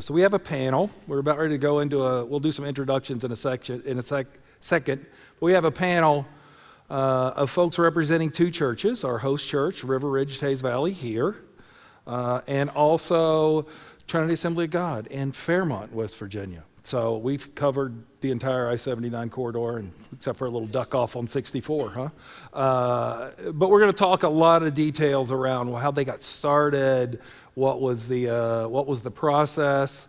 So we have a panel. We're about ready to go into we'll do some introductions in a second. But we have a panel of folks representing two churches, our host church, River Ridge, Teays Valley here, and also Trinity Assembly of God in Fairmont, West Virginia. So we've covered the entire I-79 corridor, except for a little duck off on 64, But we're going to talk a lot of details around how they got started, what was the process.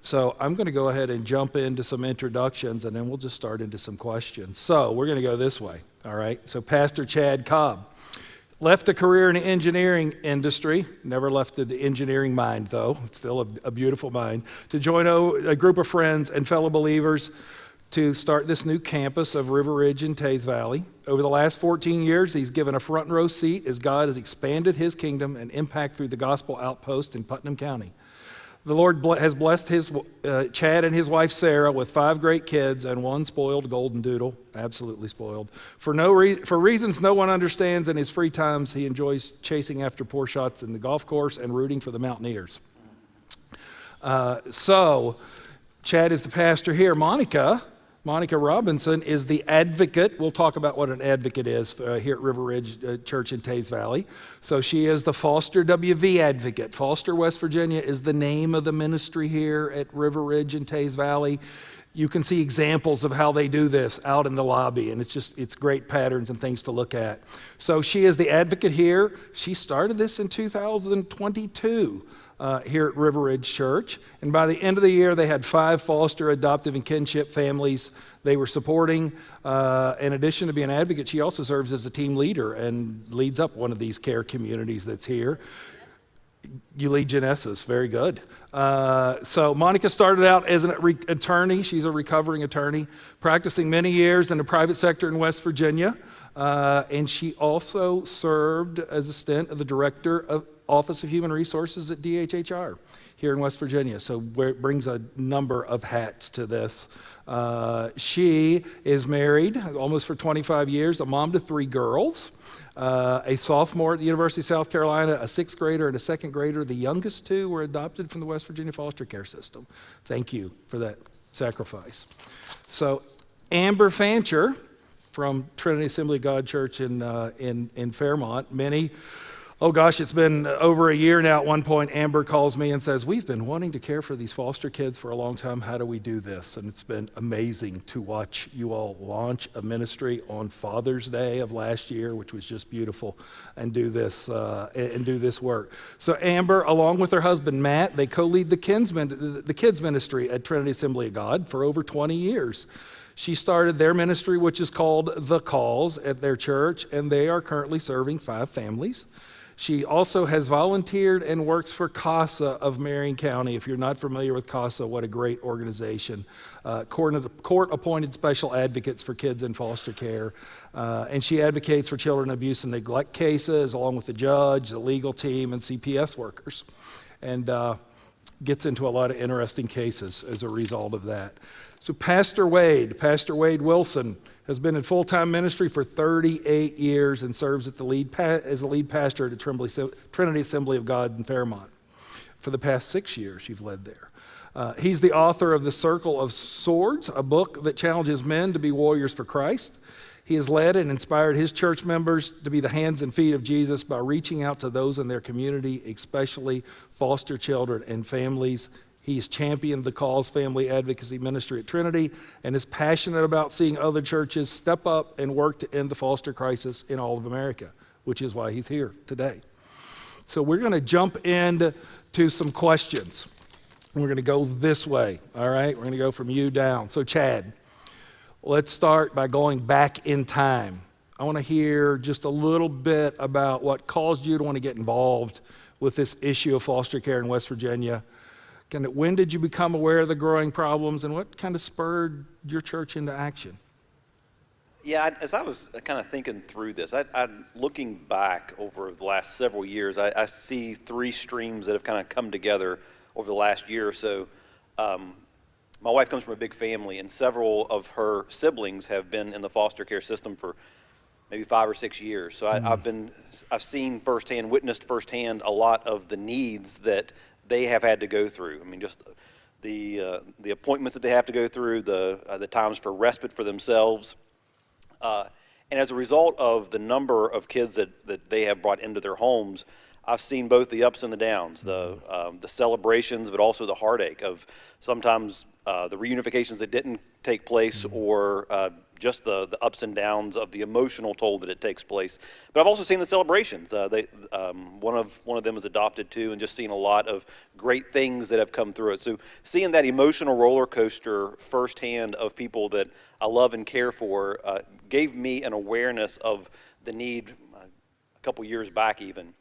So I'm going to go ahead and jump into some introductions, and then we'll just start into some questions. So we're going to go this way, all right? So Pastor Chad Cobb left a career in the engineering industry, never left the engineering mind though, still a beautiful mind, to join a group of friends and fellow believers to start this new campus of River Ridge in Teays Valley. Over the last 14 years, he's given a front row seat as God has expanded his kingdom and impact through the gospel outpost in Putnam County. The Lord has blessed Chad and his wife Sarah with 5 great kids and 1 spoiled golden doodle, absolutely spoiled. For reasons no one understands, in his free times he enjoys chasing after poor shots in the golf course and rooting for the Mountaineers. So Chad is the pastor here. Monica Robinson is the advocate. We'll talk about what an advocate is here at River Ridge Church in Teays Valley. So she is the Foster WV advocate. Foster, West Virginia is the name of the ministry here at River Ridge in Teays Valley. You can see examples of how they do this out in the lobby, and it's great patterns and things to look at. So she is the advocate here. She started this in 2022. Here at River Ridge Church. And by the end of the year, they had 5 foster, adoptive, and kinship families they were supporting. In addition to being an advocate, she also serves as a team leader and leads up one of these care communities that's here. You lead Genesis, very good. So Monica started out as an attorney. She's a recovering attorney, practicing many years in the private sector in West Virginia. And she also served as a stint of the director of Office of Human Resources at DHHR here in West Virginia. So it brings a number of hats to this. She is married almost for 25 years, a mom to 3 girls, a sophomore at the University of South Carolina, a 6th grader and a 2nd grader. The youngest 2 were adopted from the West Virginia foster care system. Thank you for that sacrifice. So Amber Fancher from Trinity Assembly of God Church in Fairmont. It's been over a year now. At one point, Amber calls me and says, we've been wanting to care for these foster kids for a long time. How do we do this? And it's been amazing to watch you all launch a ministry on Father's Day of last year, which was just beautiful, and do this work. So Amber, along with her husband, Matt, they co-lead the kids ministry at Trinity Assembly of God for over 20 years. She started their ministry, which is called The Calls, at their church, and they are currently serving 5 families. She also has volunteered and works for CASA of Marion County. If you're not familiar with CASA, what a great organization. Court-appointed special advocates for kids in foster care. And she advocates for children abuse and neglect cases, along with the judge, the legal team, and CPS workers. And gets into a lot of interesting cases as a result of that. So Pastor Wayde Wilson, has been in full-time ministry for 38 years and serves as the lead pastor at Trinity Assembly of God in Fairmont. For the past 6 years, you've led there. He's the author of The Circle of Swords, a book that challenges men to be warriors for Christ. He has led and inspired his church members to be the hands and feet of Jesus by reaching out to those in their community, especially foster children and families. He has championed the Cause Family Advocacy Ministry at Trinity and is passionate about seeing other churches step up and work to end the foster crisis in all of America, which is why he's here today. So we're going to jump into some questions. We're going to go this way, all right? We're going to go from you down. So Chad, let's start by going back in time. I want to hear just a little bit about what caused you to want to get involved with this issue of foster care in West Virginia. When did you become aware of the growing problems, and what kind of spurred your church into action? Yeah, as I was kind of thinking through this, I'm looking back over the last several years, I see 3 streams that have kind of come together over the last year or so. My wife comes from a big family, and several of her siblings have been in the foster care system for maybe 5 or 6 years. So I've seen firsthand, witnessed firsthand a lot of the needs that they have had to go through. I mean, just the appointments that they have to go through, the times for respite for themselves. And as a result of the number of kids that they have brought into their homes, I've seen both the ups and the downs, the celebrations, but also the heartache of sometimes the reunifications that didn't take place, or just the ups and downs of the emotional toll that it takes place. But I've also seen the celebrations. One of them is adopted too, and just seen a lot of great things that have come through it. So seeing that emotional roller coaster firsthand of people that I love and care for gave me an awareness of the need a couple years back even.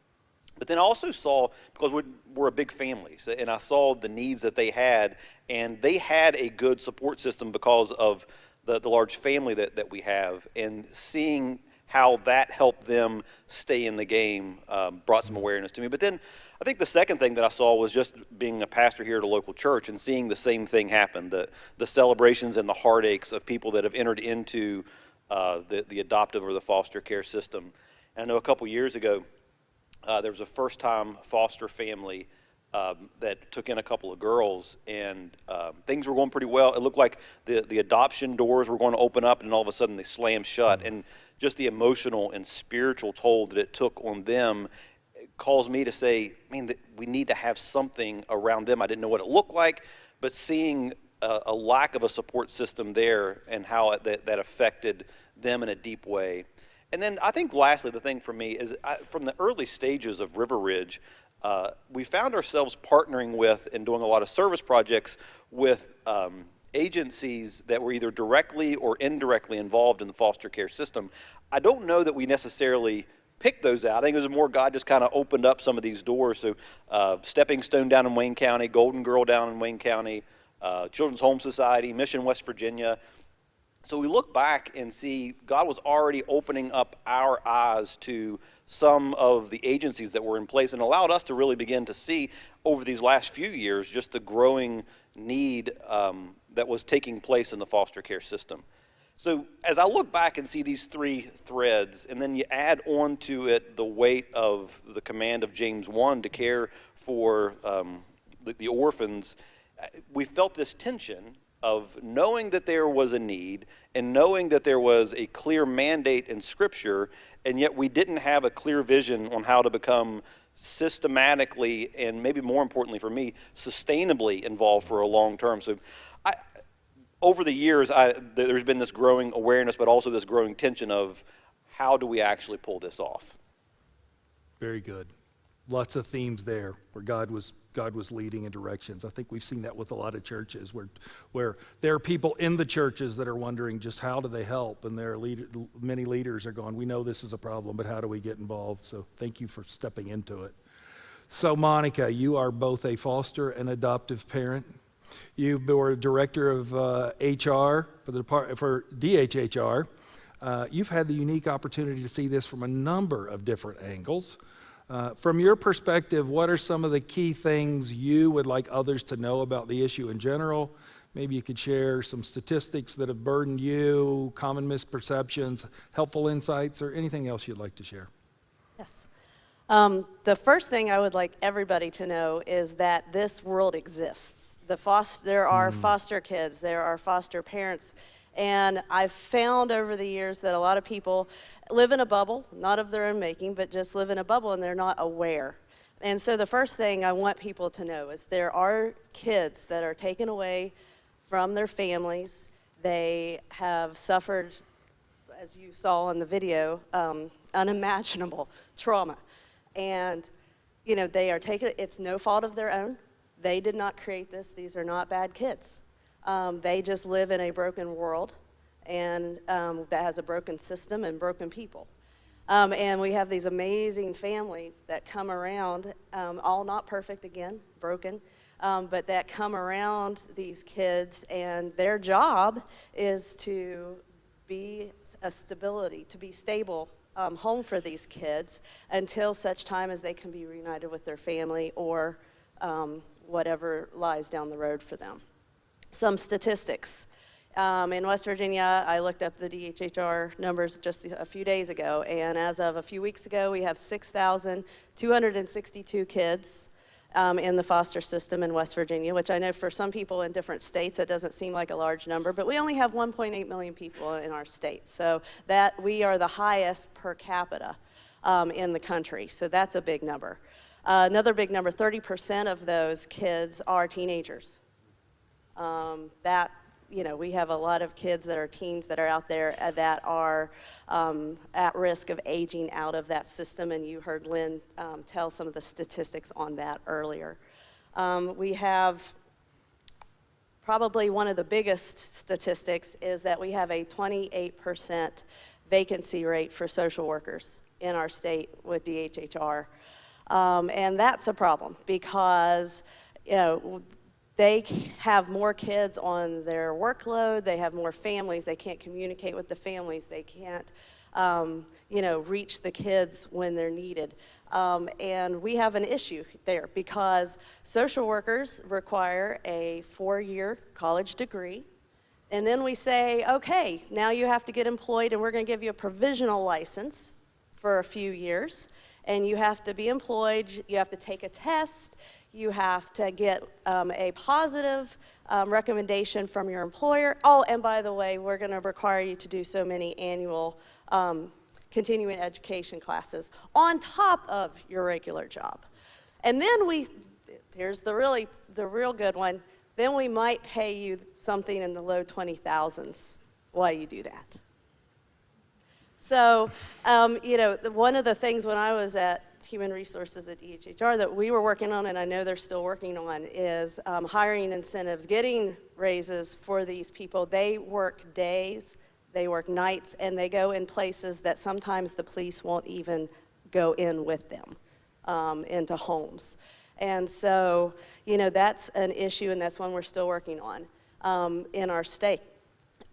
But then I also saw, because we're a big family, and I saw the needs that they had, and they had a good support system because of the large family that we have, and seeing how that helped them stay in the game brought some awareness to me. But then I think the second thing that I saw was just being a pastor here at a local church and seeing the same thing happen, the celebrations and the heartaches of people that have entered into the adoptive or the foster care system. And I know a couple years ago, there was a first-time foster family that took in a couple of girls, and things were going pretty well. It looked like the adoption doors were going to open up, and all of a sudden they slammed shut. And just the emotional and spiritual toll that it took on them caused me to say, man, we need to have something around them. I didn't know what it looked like, but seeing a lack of a support system there and how that affected them in a deep way. And then I think lastly, the thing for me is from the early stages of River Ridge, we found ourselves partnering with and doing a lot of service projects with agencies that were either directly or indirectly involved in the foster care system. I don't know that we necessarily picked those out. I think it was more God just kind of opened up some of these doors. So Stepping Stone down in Wayne County, Golden Girl down in Wayne County, Children's Home Society, Mission West Virginia. So we look back and see God was already opening up our eyes to some of the agencies that were in place, and allowed us to really begin to see over these last few years just the growing need that was taking place in the foster care system. So as I look back and see these three threads, and then you add on to it the weight of the command of James 1 to care for the orphans, we felt this tension of knowing that there was a need and knowing that there was a clear mandate in Scripture, and yet we didn't have a clear vision on how to become systematically, and maybe more importantly for me, sustainably involved for a long term. So over the years, there's been this growing awareness, but also this growing tension of how do we actually pull this off? Very good. Lots of themes there where God was leading in directions. I think we've seen that with a lot of churches where there are people in the churches that are wondering just how do they help, and many leaders are going, we know this is a problem, but how do we get involved? So thank you for stepping into it. So Monica, you are both a foster and adoptive parent. You were director of HR for DHHR. You've had the unique opportunity to see this from a number of different angles. From your perspective, what are some of the key things you would like others to know about the issue in general? Maybe you could share some statistics that have burdened you, common misperceptions, helpful insights, or anything else you'd like to share. Yes. The first thing I would like everybody to know is that this world exists. There are foster kids, there are foster parents, and I've found over the years that a lot of people live in a bubble, not of their own making, but just live in a bubble, and they're not aware. And so the first thing I want people to know is there are kids that are taken away from their families. They have suffered, as you saw in the video, unimaginable trauma. And, they are taken, it's no fault of their own. They did not create this. These are not bad kids. They just live in a broken world, and that has a broken system and broken people. And we have these amazing families that come around, all not perfect again, broken, but that come around these kids, and their job is to be a stability, to be stable home for these kids until such time as they can be reunited with their family or whatever lies down the road for them. Some statistics. In West Virginia, I looked up the DHHR numbers just a few days ago, and as of a few weeks ago, we have 6,262 kids in the foster system in West Virginia, which I know for some people in different states, it doesn't seem like a large number, but we only have 1.8 million people in our state. So that we are the highest per capita in the country. So that's a big number. Another big number, 30% of those kids are teenagers. We have a lot of kids that are teens that are out there that are at risk of aging out of that system, and you heard Lynn tell some of the statistics on that earlier. We have probably one of the biggest statistics is that we have a 28% vacancy rate for social workers in our state with DHHR. And that's a problem because, they have more kids on their workload, they have more families, they can't communicate with the families, they can't, reach the kids when they're needed. And we have an issue there because social workers require a 4-year college degree. And then we say, okay, now you have to get employed and we're going to give you a provisional license for a few years. And you have to be employed, you have to take a test, you have to get a positive recommendation from your employer. Oh, and by the way, we're going to require you to do so many annual continuing education classes on top of your regular job. And then here's the real good one, then we might pay you something in the low 20,000s while you do that. So, one of the things when I was at Human Resources at DHHR that we were working on, and I know they're still working on, is hiring incentives, getting raises for these people. They work days, they work nights, and they go in places that sometimes the police won't even go in with them, into homes. And so, that's an issue, and that's one we're still working on in our state.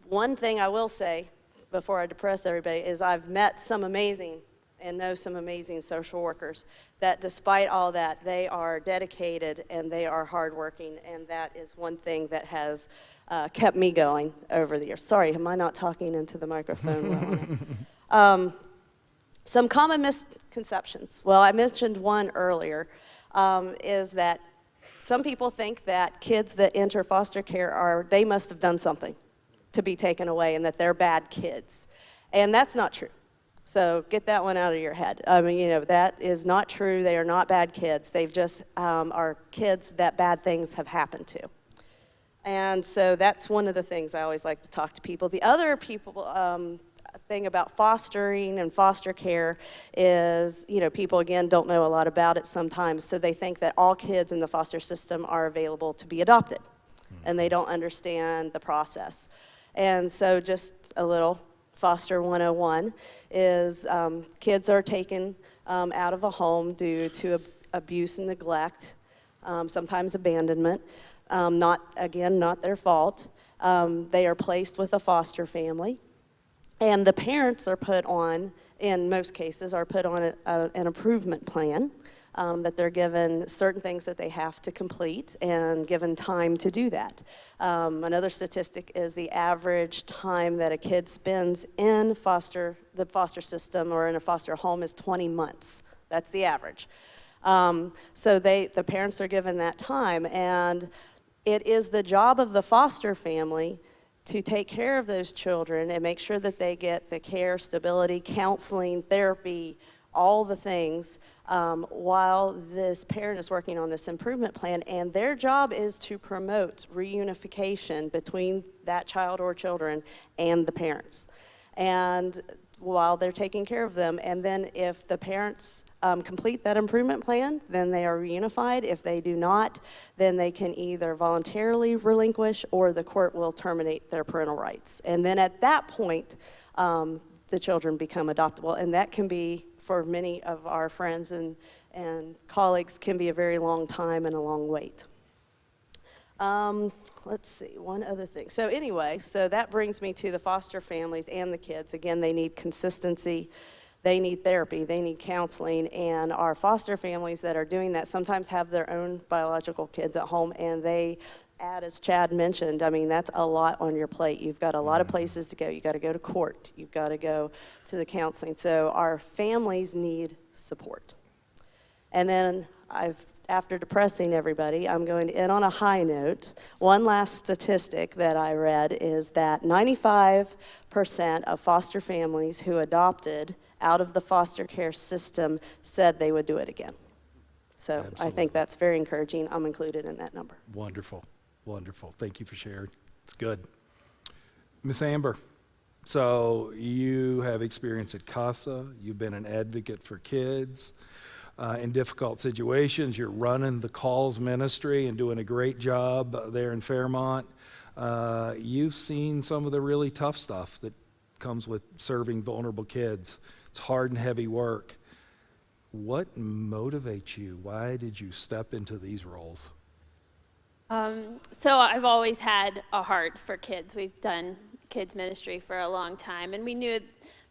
One thing I will say, before I depress everybody, is I've met some amazing and know some amazing social workers that despite all that, they are dedicated and they are hardworking, and that is one thing that has kept me going over the years. Sorry, am I not talking into the microphone well? Some common misconceptions. Well, I mentioned one earlier, is that some people think that kids that enter foster care they must have done something to be taken away and that they're bad kids. And that's not true. So get that one out of your head. That is not true. They are not bad kids. They've just are kids that bad things have happened to. And so that's one of the things I always like to talk to people. The other thing about fostering and foster care is, people, again, don't know a lot about it sometimes, so they think that all kids in the foster system are available to be adopted, and they don't understand the process. And so just a little Foster 101 is kids are taken out of a home due to abuse and neglect, sometimes abandonment, not their fault. They are placed with a foster family, and the parents are put on, in most cases, an improvement plan, that they're given certain things that they have to complete and given time to do that. Another statistic is the average time that a kid spends in the foster system or in a foster home is 20 months. That's the average. So the parents are given that time, and it is the job of the foster family to take care of those children and make sure that they get the care, stability, counseling, therapy, all the things, while this parent is working on this improvement plan. And their job is to promote reunification between that child or children and the parents, and while they're taking care of them. And then if the parents complete that improvement plan, then they are reunified. If they do not, then they can either voluntarily relinquish or the court will terminate their parental rights. And then at that point, the children become adoptable, and that can be, for many of our friends and colleagues, can be a very long time and a long wait. Let's see, one other thing. So that brings me to the foster families and the kids. Again, they need consistency, they need therapy, they need counseling, and our foster families that are doing that sometimes have their own biological kids at home, and they as Chad mentioned, that's a lot on your plate. You've got a lot of places to go. You've got to go to court. You've got to go to the counseling. So our families need support. And then after depressing everybody, I'm going to end on a high note. One last statistic that I read is that 95% of foster families who adopted out of the foster care system said they would do it again. So Absolutely. I think that's very encouraging. I'm included in that number. Wonderful, wonderful. Thank you for sharing. It's good. Miss Amber, so you have experience at CASA. You've been an advocate for kids in difficult situations. You're running the Calls Ministry and doing a great job there in Fairmont. You've seen some of the really tough stuff that comes with serving vulnerable kids. It's hard and heavy work. What motivates you? Why did you step into these roles? So I've always had a heart for kids. We've done kids ministry for a long time, and we knew,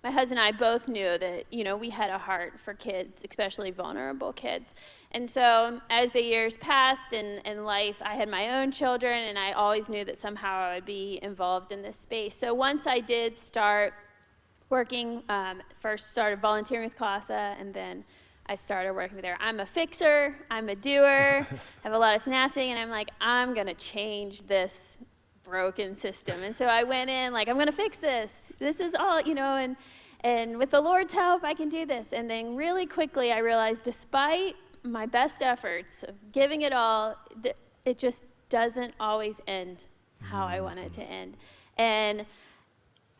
my husband and I both knew that, we had a heart for kids, especially vulnerable kids. And so as the years passed in life, I had my own children, and I always knew that somehow I would be involved in this space. So once I did start working, first started volunteering with CASA, and then I started working there. I'm a fixer, I'm a doer, have a lot of tenacity, and I'm like, I'm gonna change this broken system. And so I went in like, I'm gonna fix this. This is all, and with the Lord's help, I can do this. And then really quickly, I realized despite my best efforts of giving it all, it just doesn't always end how I want it to end. And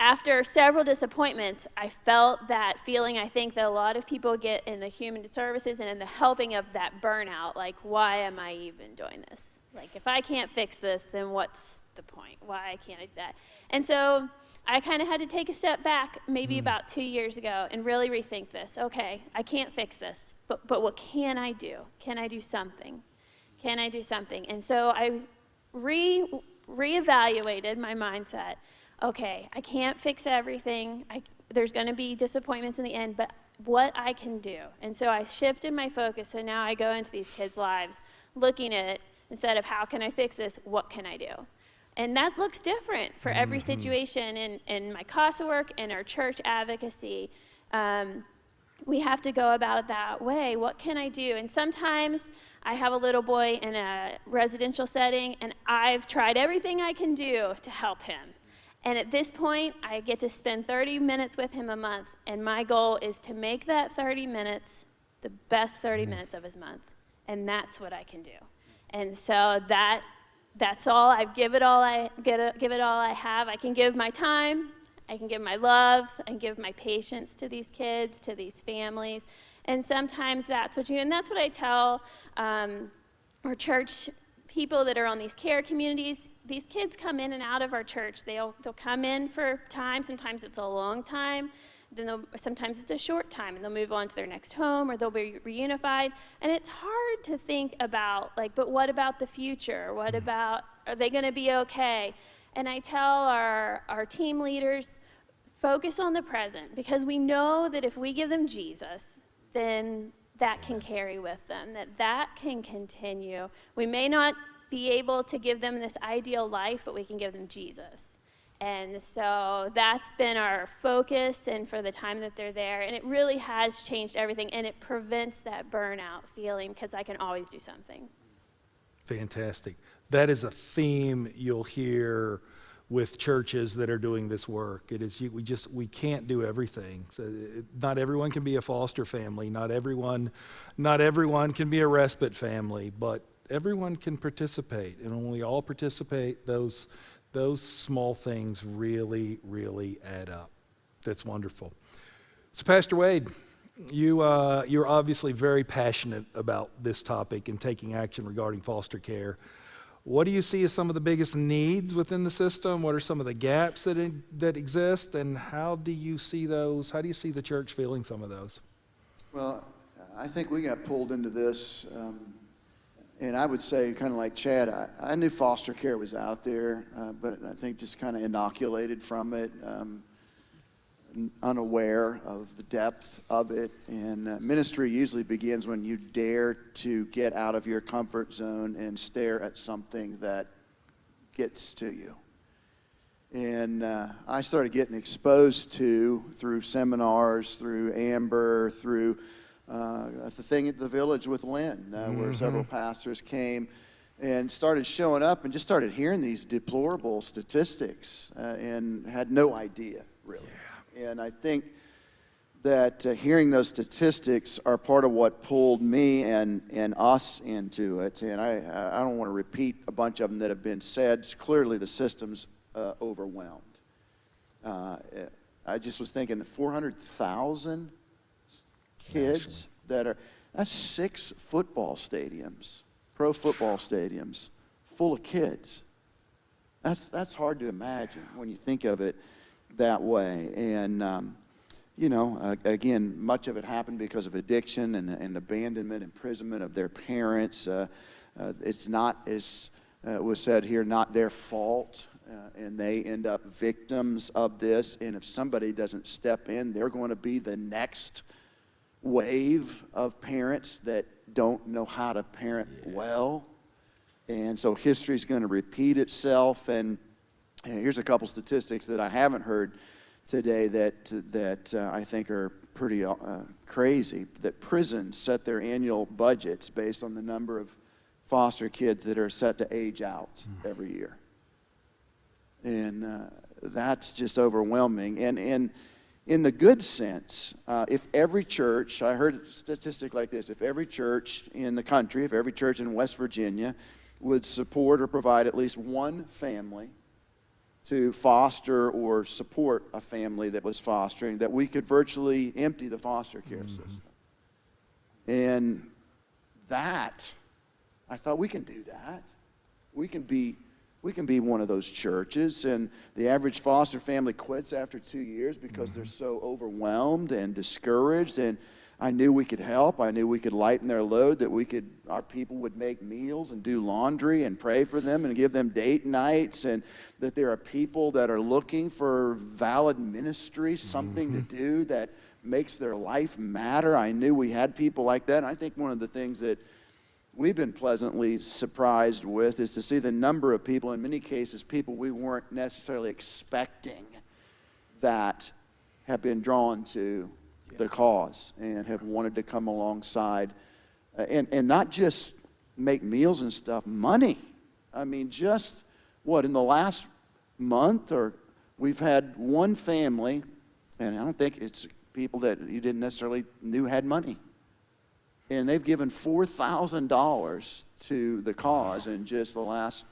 after several disappointments, I felt that feeling I think that a lot of people get in the human services and in the helping of that burnout, like, why am I even doing this? Like, if I can't fix this, then what's the point? Why can't I do that? And so I kind of had to take a step back maybe about 2 years ago and really rethink this. Okay, I can't fix this, but what can I do? Can I do something? Can I do something? And so I reevaluated my mindset. Okay, I can't fix everything. There's going to be disappointments in the end, but what I can do. And so I shifted my focus, so now I go into these kids' lives looking at it, instead of how can I fix this, what can I do? And that looks different for every situation in my CASA work and our church advocacy. We have to go about it that way. What can I do? And sometimes I have a little boy in a residential setting, and I've tried everything I can do to help him. And at this point, I get to spend 30 minutes with him a month, and my goal is to make that 30 minutes the best 30 minutes of his month, and that's what I can do. And so that's all. I give it all I have. I can give my time, I can give my love, I can give my patience to these kids, to these families, and sometimes that's what and that's what I tell our church people that are on these care communities. These kids come in and out of our church. They'll come in for time. Sometimes it's a long time. Then sometimes it's a short time, and they'll move on to their next home, or they'll be reunified. And it's hard to think about, but what about the future? What about, are they going to be okay? And I tell our team leaders, focus on the present, because we know that if we give them Jesus, then that can carry with them, that can continue. We may not be able to give them this ideal life, but we can give them Jesus. And so that's been our focus, and for the time that they're there, and it really has changed everything, and it prevents that burnout feeling, because I can always do something. Fantastic. That is a theme you'll hear with churches that are doing this work. It is we can't do everything. So not everyone can be a foster family. Not everyone can be a respite family, but everyone can participate. And when we all participate, those small things really, really add up. That's wonderful. So Pastor Wayde, you're obviously very passionate about this topic and taking action regarding foster care. What do you see as some of the biggest needs within the system? What are some of the gaps that exist, and how do you see those? How do you see the church filling some of those? Well, I think we got pulled into this, and I would say, kind of like Chad, I knew foster care was out there, but I think just kind of inoculated from it, unaware of the depth of it. And ministry usually begins when you dare to get out of your comfort zone and stare at something that gets to you. And I started getting exposed to, through seminars, through Amber, through That's the thing at the Village with Lynn, where several pastors came and started showing up and just started hearing these deplorable statistics and had no idea, really. Yeah. And I think that hearing those statistics are part of what pulled me and us into it. And I don't want to repeat a bunch of them that have been said. Clearly, the system's overwhelmed. I just was thinking 400,000 kids that's 6 football stadiums, pro football stadiums, full of kids. That's hard to imagine when you think of it that way. And again, much of it happened because of addiction and abandonment, imprisonment of their parents. It's not, as was said here, not their fault, and they end up victims of this. And if somebody doesn't step in, they're going to be the next wave of parents that don't know how to parent well. And so history's going to repeat itself. And here's a couple statistics that I haven't heard today that I think are pretty crazy. That prisons set their annual budgets based on the number of foster kids that are set to age out every year. And that's just overwhelming. And in the good sense, if every church, I heard a statistic like this, if every church in the country, if every church in West Virginia would support or provide at least one family to foster or support a family that was fostering, that we could virtually empty the foster care system. And that, I thought, we can do that. We can be one of those churches. And the average foster family quits after 2 years because they're so overwhelmed and discouraged. And I knew we could help. I knew we could lighten their load, that our people would make meals and do laundry and pray for them and give them date nights, and that there are people that are looking for valid ministry, something to do that makes their life matter. I knew we had people like that. And I think one of the things that we've been pleasantly surprised with is to see the number of people, in many cases, people we weren't necessarily expecting, that have been drawn to the cause and have wanted to come alongside and not just make meals and stuff, money. I mean, just in the last month, or we've had one family, and I don't think it's people that you didn't necessarily knew had money, and they've given $4,000 to the cause in just the last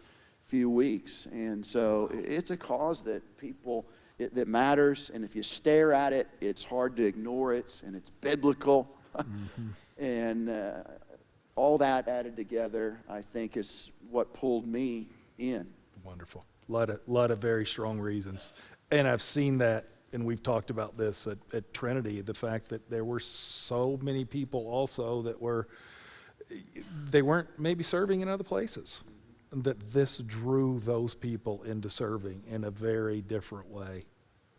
few weeks. And so it's a cause that that matters, and if you stare at it, it's hard to ignore it, and it's biblical. And all that added together, I think, is what pulled me in. Wonderful. A lot of very strong reasons. And I've seen that, and we've talked about this at Trinity, the fact that there were so many people also that they weren't maybe serving in other places, and that this drew those people into serving in a very different way.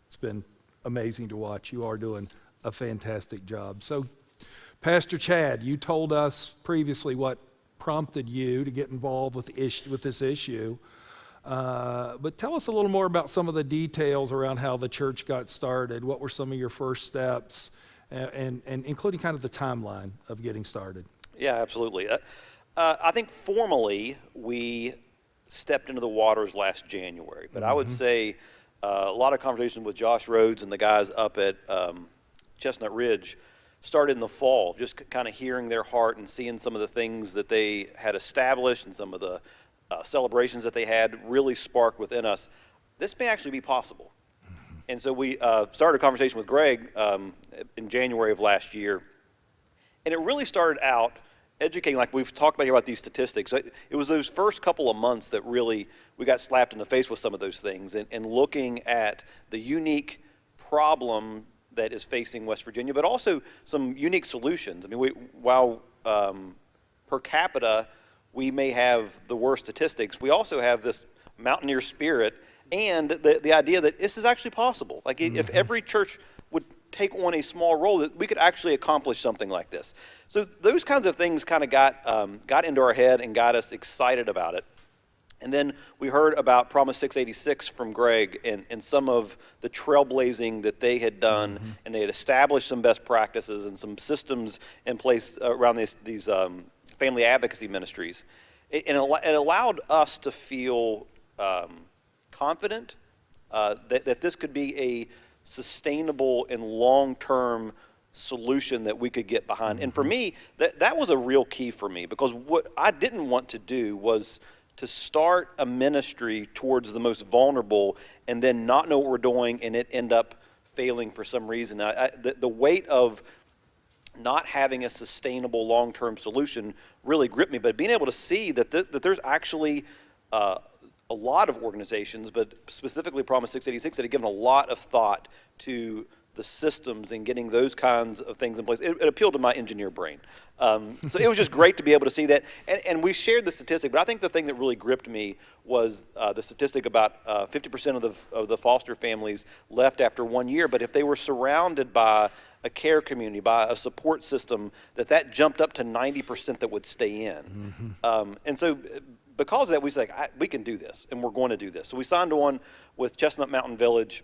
It's been amazing to watch. You are doing a fantastic job. So, Pastor Chad, you told us previously what prompted you to get involved with this issue. But tell us a little more about some of the details around how the church got started. What were some of your first steps, and including kind of the timeline of getting started? Yeah, absolutely. I think formally we stepped into the waters last January, but I would say a lot of conversations with Josh Rhodes and the guys up at Chestnut Ridge started in the fall, just kind of hearing their heart and seeing some of the things that they had established and some of the celebrations that they had really sparked within us. This may actually be possible. And so we started a conversation with Greg in January of last year, and it really started out educating, like we've talked about here about these statistics. It was those first couple of months that really we got slapped in the face with some of those things, and looking at the unique problem that is facing West Virginia, but also some unique solutions. I mean, while per capita we may have the worst statistics, we also have this mountaineer spirit and the idea that this is actually possible. Like if every church would take on a small role, that we could actually accomplish something like this. So those kinds of things kind of got into our head and got us excited about it. And then we heard about Promise 686 from Greg and some of the trailblazing that they had done, and they had established some best practices and some systems in place around these family advocacy ministries. It allowed us to feel confident that this could be a sustainable and long-term solution that we could get behind. And for me, that was a real key for me, because what I didn't want to do was to start a ministry towards the most vulnerable and then not know what we're doing and it end up failing for some reason. The weight of not having a sustainable long-term solution really gripped me, but being able to see that there's actually a lot of organizations, but specifically Promise 686, that have given a lot of thought to the systems and getting those kinds of things in place. It appealed to my engineer brain. So it was just great to be able to see that. And we shared the statistic, but I think the thing that really gripped me was the statistic about 50% of the foster families left after 1 year. But if they were surrounded by a care community, by a support system, that jumped up to 90% that would stay in. And so because of that, we said, we can do this, and we're going to do this. So we signed on with Chestnut Mountain Village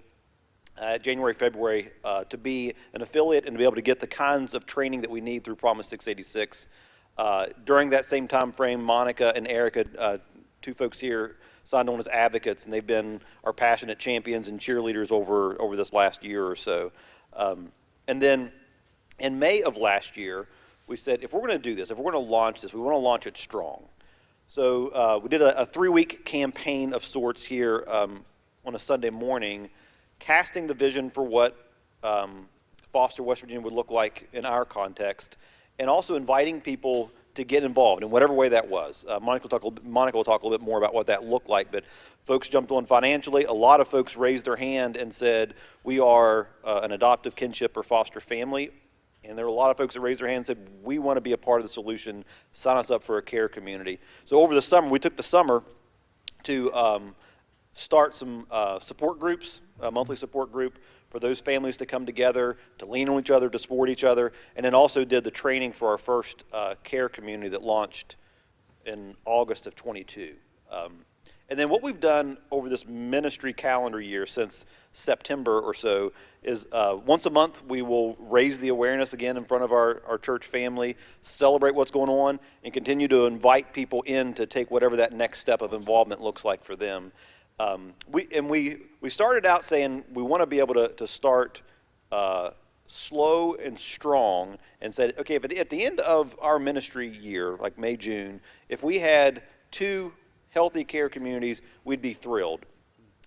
January, February, to be an affiliate and to be able to get the kinds of training that we need through Promise 686. During that same time frame, Monica and Erica, two folks here, signed on as advocates, and they've been our passionate champions and cheerleaders over this last year or so. And then in May of last year, we said, if we're going to do this, if we're going to launch this, we want to launch it strong. So we did a 3-week campaign of sorts here on a Sunday morning, casting the vision for what Foster West Virginia would look like in our context, and also inviting people to get involved in whatever way that was. Monica will talk a little bit more about what that looked like, but folks jumped on financially. A lot of folks raised their hand and said, we are an adoptive kinship or foster family. And there were a lot of folks that raised their hand and said, we want to be a part of the solution, sign us up for a care community. So over the summer, we took the summer to start some support groups, a monthly support group for those families to come together, to lean on each other, to support each other, and then also did the training for our first care community that launched in August of 22. And then what we've done over this ministry calendar year since September or so is once a month we will raise the awareness again in front of our church family, celebrate what's going on, and continue to invite people in to take whatever that next step of involvement looks like for them. We started out saying we want to be able to start slow and strong, and said, okay, if at the end of our ministry year, like May, June, if we had 2 healthy care communities, we'd be thrilled.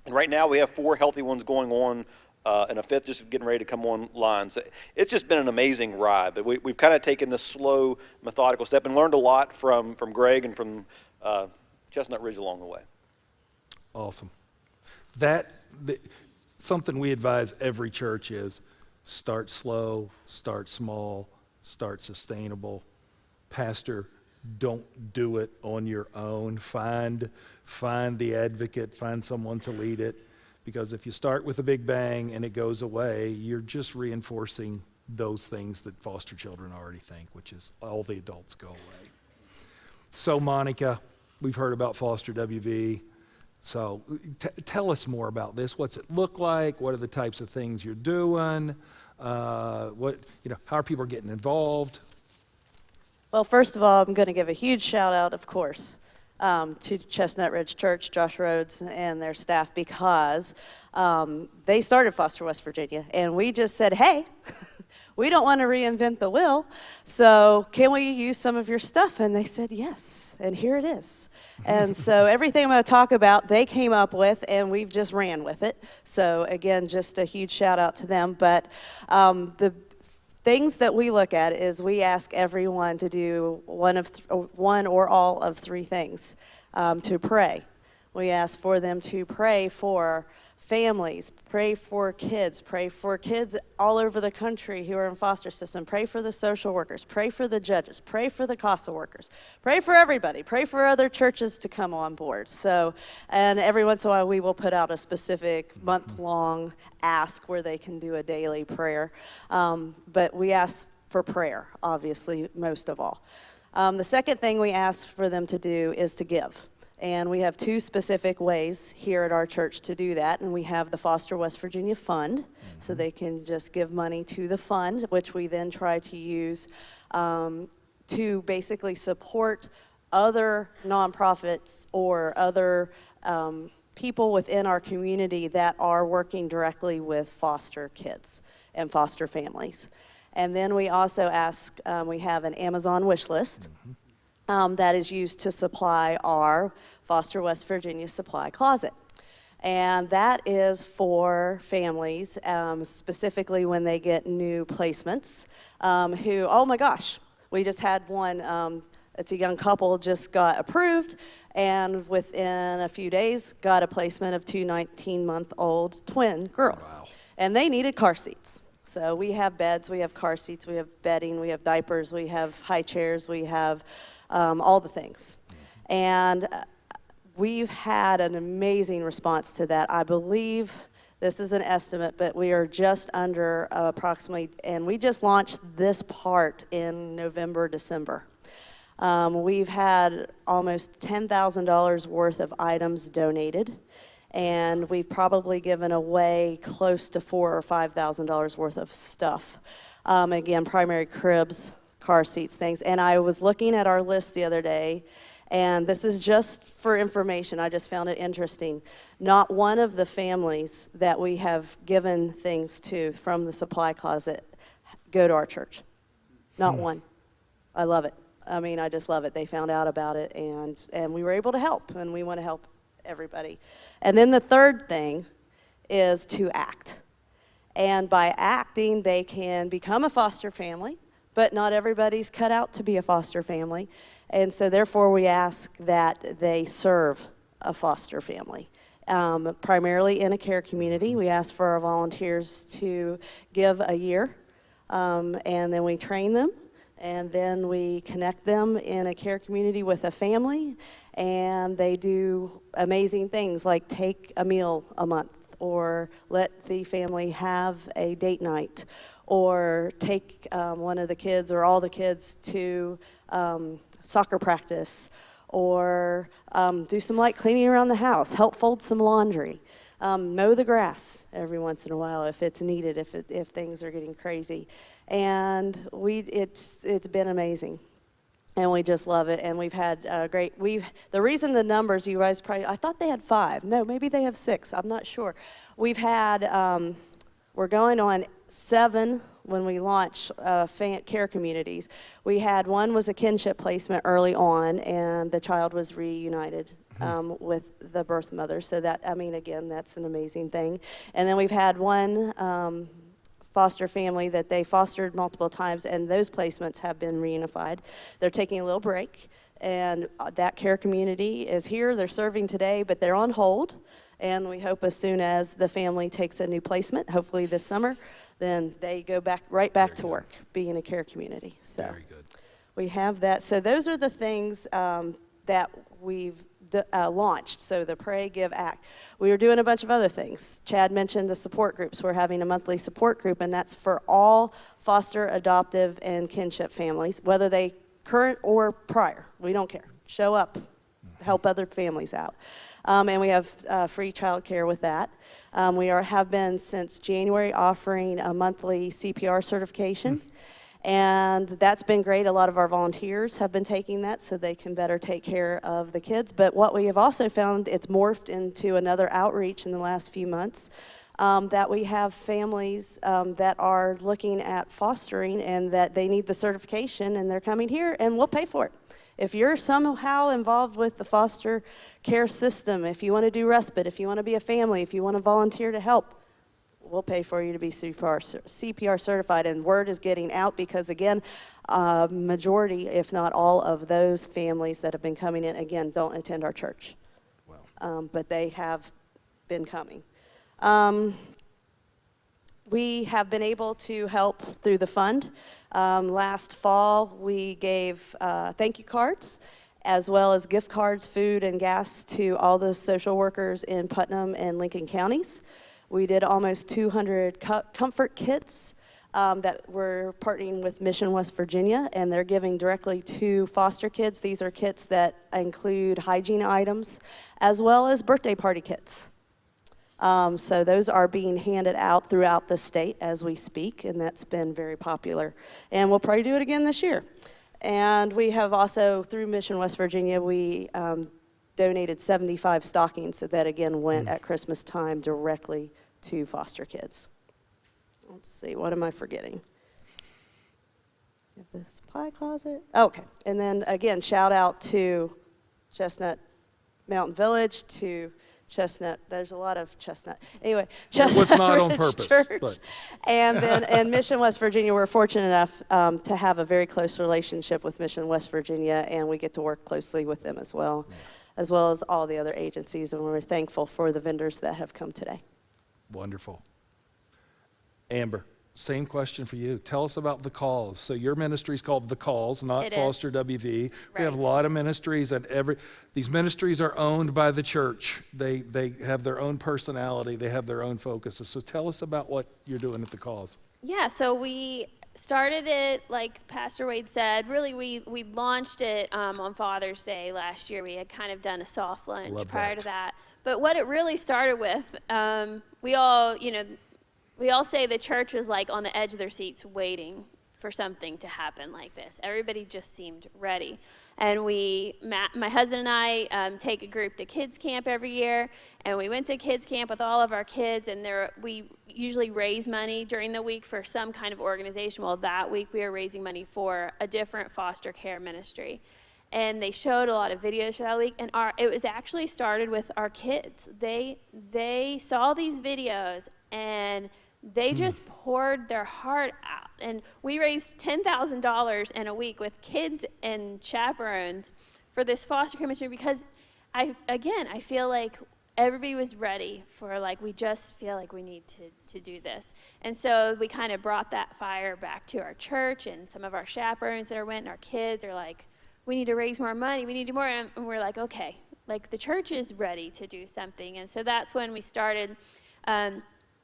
And right now we have 4 healthy ones going on, and a 5th just getting ready to come online. So it's just been an amazing ride. But we've kind of taken this slow, methodical step and learned a lot from Greg and from Chestnut Ridge along the way. Awesome. Something we advise every church is start slow, start small, start sustainable. Pastor, don't do it on your own. Find the advocate, find someone to lead it. Because if you start with a big bang and it goes away, you're just reinforcing those things that foster children already think, which is all the adults go away. So Monica, we've heard about Foster WV. So tell us more about this. What's it look like? What are the types of things you're doing? How are people getting involved? Well, first of all, I'm going to give a huge shout out, of course, to Chestnut Ridge Church, Josh Rhodes, and their staff, because they started Foster West Virginia, and we just said, hey, we don't want to reinvent the wheel, so can we use some of your stuff? And they said yes, and here it is. And so everything I'm going to talk about, they came up with, and we've just ran with it. So again, just a huge shout out to them. But the things that we look at is we ask everyone to do one or all of 3 things. To pray. We ask for them to pray for families, pray for kids all over the country who are in foster system, pray for the social workers, pray for the judges, pray for the CASA workers, pray for everybody, pray for other churches to come on board. So, and every once in a while we will put out a specific month-long ask where they can do a daily prayer. But we ask for prayer, obviously, most of all. The second thing we ask for them to do is to give. And we have two specific ways here at our church to do that. And we have the Foster West Virginia Fund, so they can just give money to the fund, which we then try to use to basically support other nonprofits or other people within our community that are working directly with foster kids and foster families. And then we also ask, we have an Amazon wish list that is used to supply our Foster West Virginia supply closet. And that is for families, specifically when they get new placements, who, oh my gosh, we just had one, it's a young couple, just got approved, and within a few days got a placement of two 19-month-old twin girls. Wow. And they needed car seats. So we have beds, we have car seats, we have bedding, we have diapers, we have high chairs, we have all the things. And we've had an amazing response to that. I believe, this is an estimate, but we are just under approximately, and we just launched this part in November, December. We've had almost $10,000 worth of items donated, and we've probably given away close to $4,000 or $5,000 worth of stuff. Again, primary cribs, car seats, things. And I was looking at our list the other day, and this is just for information. I just found it interesting. Not one of the families that we have given things to from the supply closet go to our church. Not one. I love it. I mean, I just love it. They found out about it, and we were able to help, and we want to help everybody. And then the third thing is to act. And by acting, they can become a foster family, but not everybody's cut out to be a foster family. And so therefore we ask that they serve a foster family, primarily in a care community. We ask for our volunteers to give a year, and then we train them, and then we connect them in a care community with a family, and they do amazing things like take a meal a month, or let the family have a date night, or take one of the kids or all the kids to soccer practice, or do some light cleaning around the house, help fold some laundry, mow the grass every once in a while if it's needed, if things are getting crazy. And it's been amazing. And we just love it, and we've had the reason the numbers, you guys probably, I thought they had 5. No, maybe they have 6, I'm not sure. We've had, we're going on 7 when we launch care communities. We had one was a kinship placement early on, and the child was reunited with the birth mother. So that, I mean, again, that's an amazing thing. And then we've had one foster family that they fostered multiple times, and those placements have been reunified. They're taking a little break, and that care community is here. They're serving today, but they're on hold, and we hope as soon as the family takes a new placement, hopefully this summer, then they go right back to work, being a care community. So Very good. we have that. So those are the things that we've launched. So the Pray, Give, Act. We were doing a bunch of other things. Chad mentioned the support groups. We're having a monthly support group, and that's for all foster, adoptive, and kinship families, whether they current or prior. We don't care. Show up, help other families out. And we have free child care with that. We have been since January offering a monthly CPR certification. And that's been great. A lot of our volunteers have been taking that so they can better take care of the kids. But what we have also found, it's morphed into another outreach in the last few months, that we have families that are looking at fostering and that they need the certification, and they're coming here, and we'll pay for it. If you're somehow involved with the foster care system, if you want to do respite, if you want to be a family, if you want to volunteer to help, we'll pay for you to be CPR certified. And word is getting out because, again, majority, if not all, of those families that have been coming in, again, don't attend our church. Wow. But they have been coming. We have been able to help through the fund. Last fall, we gave thank you cards, as well as gift cards, food, and gas to all those social workers in Putnam and Lincoln counties. We did almost 200 comfort kits that we're partnering with Mission West Virginia, and they're giving directly to foster kids. These are kits that include hygiene items as well as birthday party kits. So those are being handed out throughout the state as we speak, and that's been very popular. And we'll probably do it again this year. And we have also, through Mission West Virginia, we donated 75 stockings that again went at Christmas time directly to foster kids. Let's see, what am I forgetting? This pie closet. Okay, and then again, shout out to Chestnut Mountain Village, to Chestnut. There's a lot of Chestnut. Anyway, Chestnut was not on Ridge purpose, Church. but. And then in Mission West Virginia, we're fortunate enough to have a very close relationship with Mission West Virginia, and we get to work closely with them as well as all the other agencies, and we're thankful for the vendors that have come today. Wonderful. Amber, same question for you. Tell us about The Calls. So your ministry is called The Calls, not It Foster is. WV. We have a Right. lot of ministries, and these ministries are owned by the church. They have their own personality. They have their own focuses. So tell us about what you're doing at The Calls. Yeah, so we started it, like Pastor Wayde said, really we launched it on Father's Day last year. We had kind of done a soft launch Love prior that. to that. But what it really started with, we all say the church was like on the edge of their seats waiting for something to happen like this. Everybody just seemed ready. And my husband and I take a group to kids camp every year, and we went to kids camp with all of our kids, and we usually raise money during the week for some kind of organization. Well, that week we were raising money for a different foster care ministry. And they showed a lot of videos for that week, and it was actually started with our kids. They saw these videos, and they just poured their heart out. And we raised $10,000 in a week with kids and chaperones for this foster care ministry because I feel like everybody was ready for, like, we just feel like we need to do this. And so we kind of brought that fire back to our church, and some of our chaperones that went, and our kids are like, we need to raise more money, we need to do more. And we're like, okay, like the church is ready to do something. And so that's when we started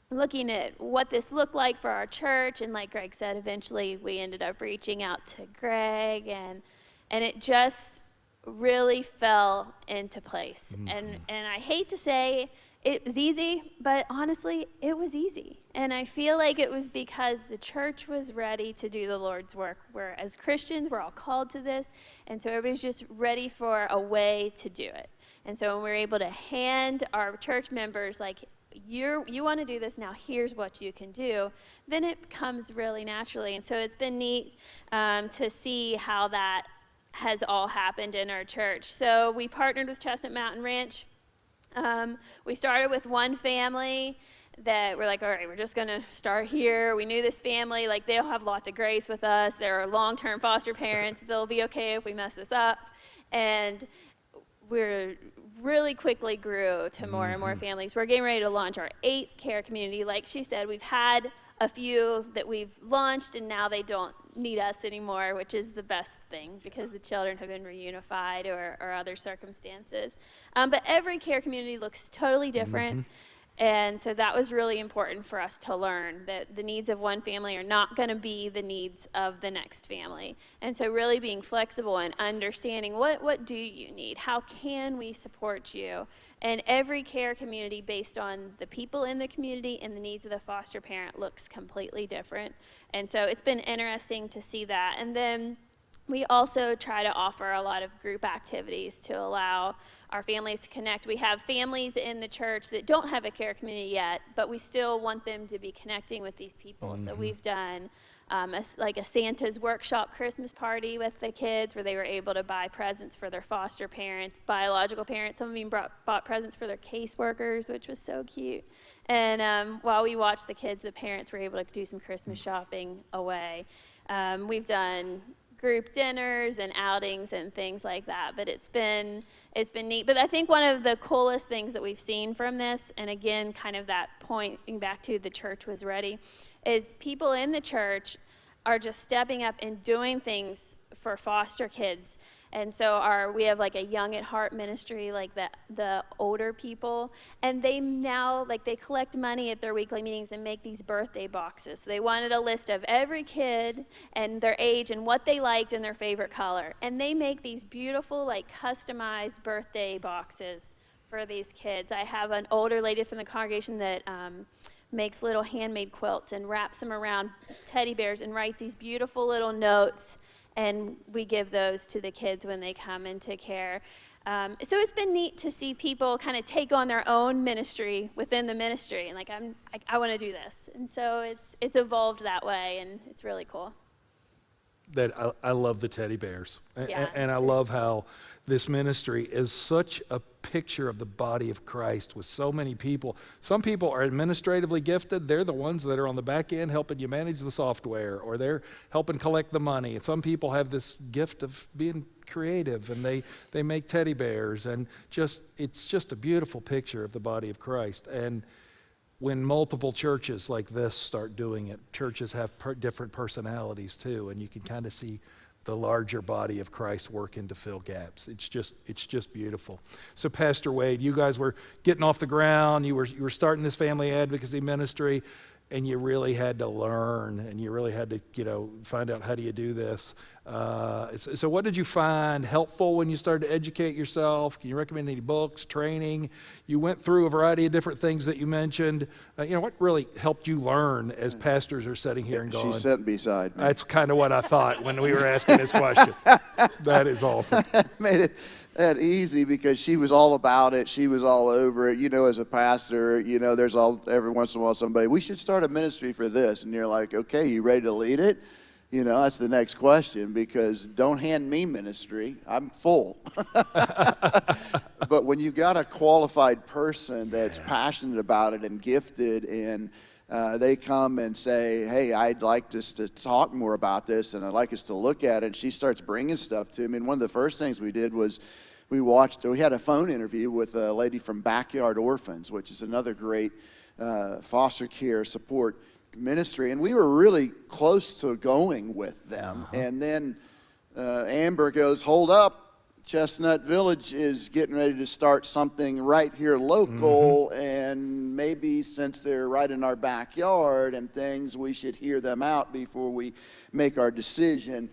looking at what this looked like for our church. And like Greg said, eventually we ended up reaching out to Greg, and it just really fell into place. And I hate to say it was easy, but honestly, it was easy. And I feel like it was because the church was ready to do the Lord's work. Where as Christians, we're all called to this, and so everybody's just ready for a way to do it. And so when we're able to hand our church members, like, you want to do this now, here's what you can do, then it comes really naturally. And so it's been neat to see how that has all happened in our church. So we partnered with Chestnut Mountain Ranch. We started with one family that we're like, all right, we're just going to start here. We knew this family, like, they'll have lots of grace with us. They're long-term foster parents. They'll be okay if we mess this up. And we're really quickly grew to more and more families. We're getting ready to launch our 8th care community. Like she said, we've had a few that we've launched, and now they don't need us anymore, which is the best thing because the children have been reunified or other circumstances. But every care community looks totally different. And so that was really important for us to learn, that the needs of one family are not going to be the needs of the next family. And so really being flexible and understanding what do you need? How can we support you? And every care community based on the people in the community and the needs of the foster parent looks completely different. And so it's been interesting to see that. And then we also try to offer a lot of group activities to allow our families to connect. We have families in the church that don't have a care community yet, but we still want them to be connecting with these people. So we've done a Santa's workshop Christmas party with the kids where they were able to buy presents for their foster parents, biological parents. Some of them bought presents for their caseworkers, which was so cute. And while we watched the kids, the parents were able to do some Christmas shopping away. We've done group dinners and outings and things like that, but it's been neat. But I think one of the coolest things that we've seen from this, and again, kind of that pointing back to the church was ready, is people in the church are just stepping up and doing things for foster kids. And so we have like a Young at Heart ministry, like the older people, and they now, like, they collect money at their weekly meetings and make these birthday boxes. So they wanted a list of every kid and their age and what they liked and their favorite color. And they make these beautiful, like, customized birthday boxes for these kids. I have an older lady from the congregation that makes little handmade quilts and wraps them around teddy bears and writes these beautiful little notes, and we give those to the kids when they come into care. So it's been neat to see people kind of take on their own ministry within the ministry, and like, I want to do this. And so it's evolved that way, and it's really cool. That I love the teddy bears. Yeah. And I love how this ministry is such a picture of the body of Christ with so many people. Some people are administratively gifted. They're the ones that are on the back end helping you manage the software, or they're helping collect the money. And some people have this gift of being creative, and they make teddy bears, and it's just a beautiful picture of the body of Christ. And when multiple churches like this start doing it, churches have different personalities too, and you can kind of see the larger body of Christ working to fill gaps. It's just beautiful. So Pastor Wayde, you guys were getting off the ground, you were starting this family advocacy ministry, and you really had to learn, and you really had to, find out, how do you do this? So what did you find helpful when you started to educate yourself? Can you recommend any books, training? You went through a variety of different things that you mentioned. What really helped you learn as pastors are sitting here and going? She's sitting beside me. That's kind of what I thought when we were asking this question. That is awesome. Made it that easy because she was all about it. She was all over it. As a pastor, there's every once in a while somebody, we should start a ministry for this. And you're like, okay, you ready to lead it? That's the next question, because don't hand me ministry. I'm full. But when you've got a qualified person that's passionate about it and gifted, and they come and say, hey, I'd like us to talk more about this, and I'd like us to look at it, and she starts bringing stuff to me. And one of the first things we did was we had a phone interview with a lady from Backyard Orphans, which is another great foster care support ministry, and we were really close to going with them. And then Amber goes, hold up, Chestnut Village is getting ready to start something right here local, and maybe since they're right in our backyard and things, we should hear them out before we make our decision.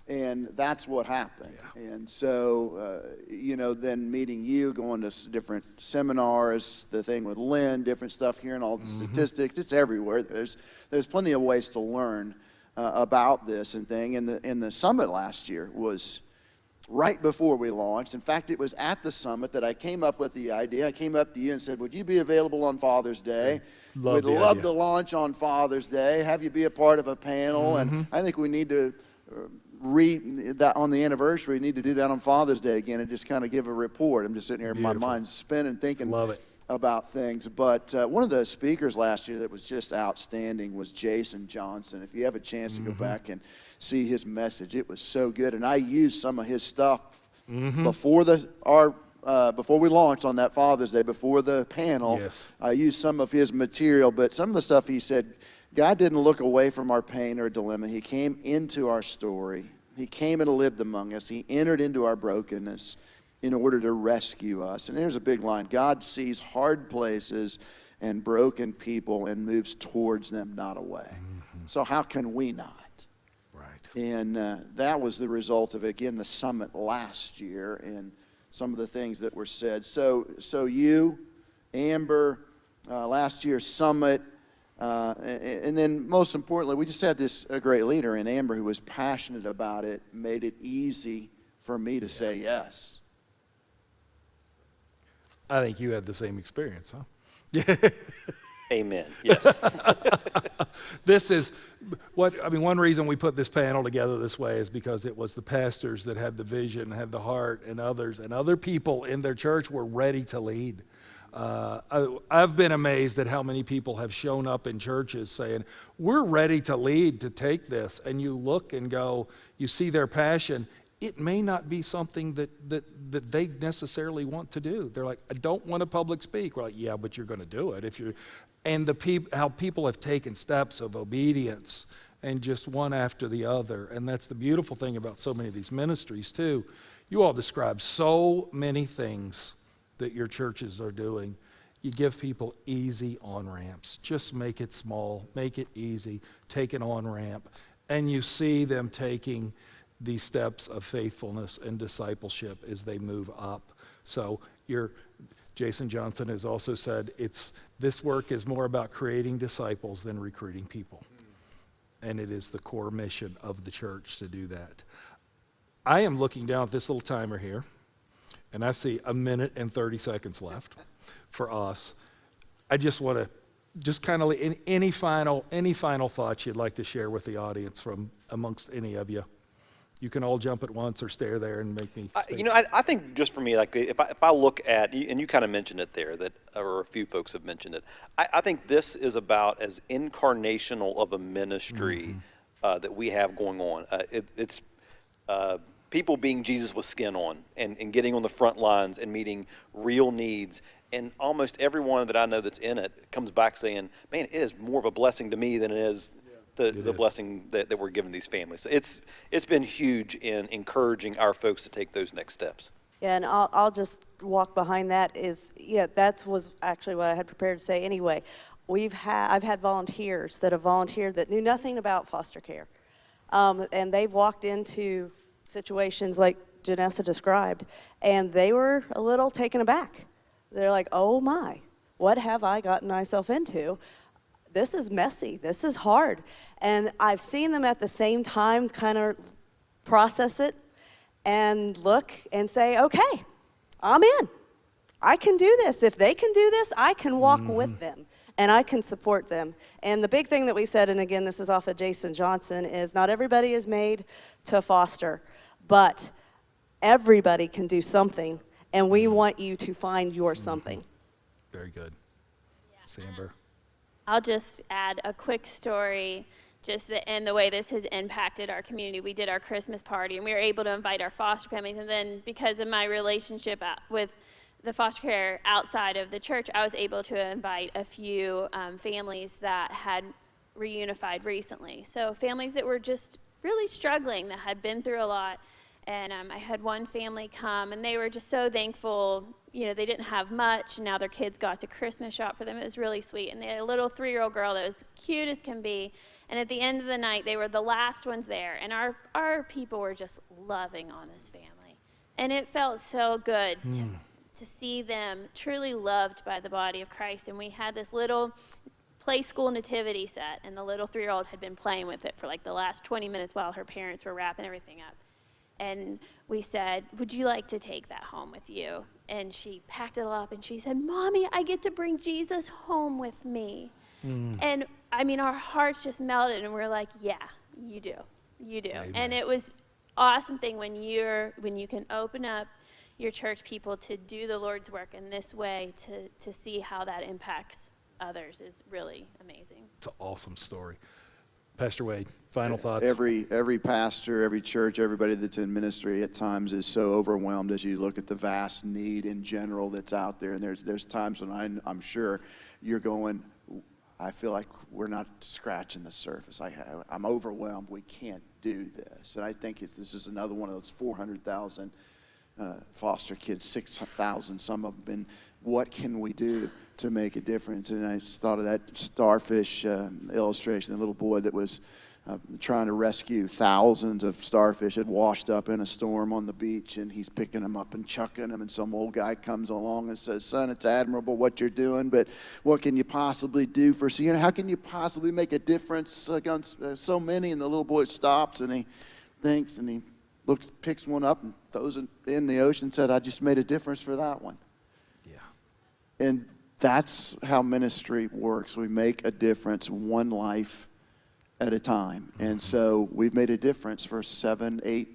And that's what happened. Yeah. And so, then meeting you, going to different seminars, the thing with Lynn, different stuff, hearing all the statistics, it's everywhere. There's plenty of ways to learn about this and thing. And the summit last year was right before we launched. In fact, it was at the summit that I came up with the idea. I came up to you and said, would you be available on Father's Day? We'd love to launch on Father's Day, have you be a part of a panel. And I think we need to read that on the anniversary. We need to do that on Father's Day again and just kind of give a report. I'm just sitting here, my mind's spinning, thinking about things. But one of the speakers last year that was just outstanding was Jason Johnson. If you have a chance to go back and see his message, it was so good. And I used some of his stuff before we launched on that Father's Day, before the panel. Yes. I used some of his material, but some of the stuff he said, God didn't look away from our pain or dilemma. He came into our story. He came and lived among us. He entered into our brokenness in order to rescue us. And there's a big line. God sees hard places and broken people and moves towards them, not away. So how can we not? Right. And that was the result of, again, the summit last year and some of the things that were said. So you, Amber, last year's summit, and then most importantly, we just had a great leader in Amber who was passionate about it, made it easy for me to say yes. I think you had the same experience, huh? Amen. Yes. This is one reason we put this panel together this way is because it was the pastors that had the vision, had the heart, and other people in their church were ready to lead. I've been amazed at how many people have shown up in churches saying, we're ready to lead, to take this. And you look and go, you see their passion. It may not be something that they necessarily want to do. They're like, I don't want to public speak. We're like, yeah, but you're going to do it. And how people have taken steps of obedience and just one after the other. And that's the beautiful thing about so many of these ministries too. You all describe so many things that your churches are doing. You give people easy on-ramps. Just make it small, make it easy, take an on-ramp, and you see them taking these steps of faithfulness and discipleship as they move up. So Jason Johnson has also said this work is more about creating disciples than recruiting people. And it is the core mission of the church to do that. I am looking down at this little timer here, and I see 1 minute and 30 seconds left for us. I just want to kind of any final thoughts you'd like to share with the audience from amongst any of you. You can all jump at once or stay there and make me. I think just for me, like if I look at, and you kind of mentioned it there, or a few folks have mentioned it. I think this is about as incarnational of a ministry that we have going on. It's people being Jesus with skin on and getting on the front lines and meeting real needs. And almost everyone that I know that's in it comes back saying, "Man, it is more of a blessing to me than it is." The blessing that we're giving these families. So it's been huge in encouraging our folks to take those next steps. Yeah, and I'll just walk behind that that was actually what I had prepared to say anyway. I've had volunteers that have volunteered that knew nothing about foster care. And they've walked into situations like Janessa described, and they were a little taken aback. They're like, oh my, what have I gotten myself into? This is messy, this is hard. And I've seen them at the same time kind of process it and look and say, okay, I'm in. I can do this. If they can do this, I can walk with them and I can support them. And the big thing that we've said, and again, this is off of Jason Johnson, is not everybody is made to foster, but everybody can do something, and we want you to find your something. Very good. Samber. I'll just add a quick story, and the way this has impacted our community. We did our Christmas party, and we were able to invite our foster families. And then because of my relationship with the foster care outside of the church, I was able to invite a few families that had reunified recently. So families that were just really struggling, that had been through a lot. And I had one family come, and they were just so thankful. They didn't have much, and now their kids got to Christmas shop for them. It was really sweet. And they had a little 3-year-old girl that was cute as can be. And at the end of the night, they were the last ones there. And our people were just loving on this family. And it felt so good to see them truly loved by the body of Christ. And we had this little play school nativity set, and the little 3-year-old had been playing with it for like the last 20 minutes while her parents were wrapping everything up. And we said, would you like to take that home with you? And she packed it all up, and she said, Mommy, I get to bring Jesus home with me. And I mean, our hearts just melted, and we're like, yeah, you do. You do. Amen. And it was awesome thing when you can open up your church people to do the Lord's work in this way, to see how that impacts others is really amazing. It's an awesome story. Pastor Wayde, final thoughts? Every pastor, every church, everybody that's in ministry at times is so overwhelmed as you look at the vast need in general that's out there. And there's times when I'm sure you're going, I feel like we're not scratching the surface. I'm overwhelmed. We can't do this. And I think this is another one of those 400,000 foster kids, 6,000, some of them. And what can we do to make a difference? And I just thought of that starfish illustration, the little boy that was trying to rescue thousands of starfish had washed up in a storm on the beach, and he's picking them up and chucking them, and some old guy comes along and says, son, it's admirable what you're doing, but what can you possibly do for, how can you possibly make a difference against so many? And the little boy stops, and he thinks, and he picks one up and throws it in the ocean and said, I just made a difference for that one. Yeah. And that's how ministry works. We make a difference one life at a time. And so we've made a difference for 7, 8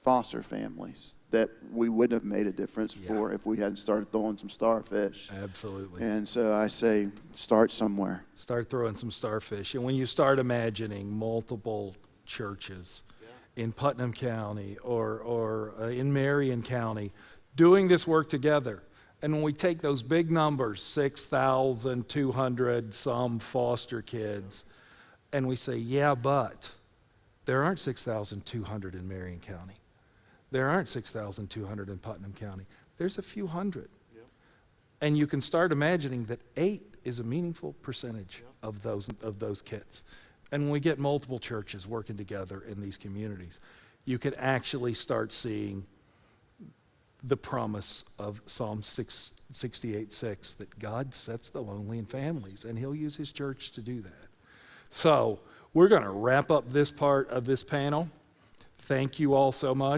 foster families that we wouldn't have made a difference for if we hadn't started throwing some starfish. Absolutely. And so I say, start somewhere. Start throwing some starfish. And when you start imagining multiple churches in Putnam County or in Marion County doing this work together, and when we take those big numbers, 6,200 some foster kids, and we say, yeah, but there aren't 6,200 in Marion County. There aren't 6,200 in Putnam County. There's a few hundred. And you can start imagining that 8 is a meaningful percentage of those kids. And when we get multiple churches working together in these communities, you can actually start seeing the promise of Psalm 68:6, that God sets the lonely in families, and he'll use his church to do that. So we're going to wrap up this part of this panel. Thank you all so much.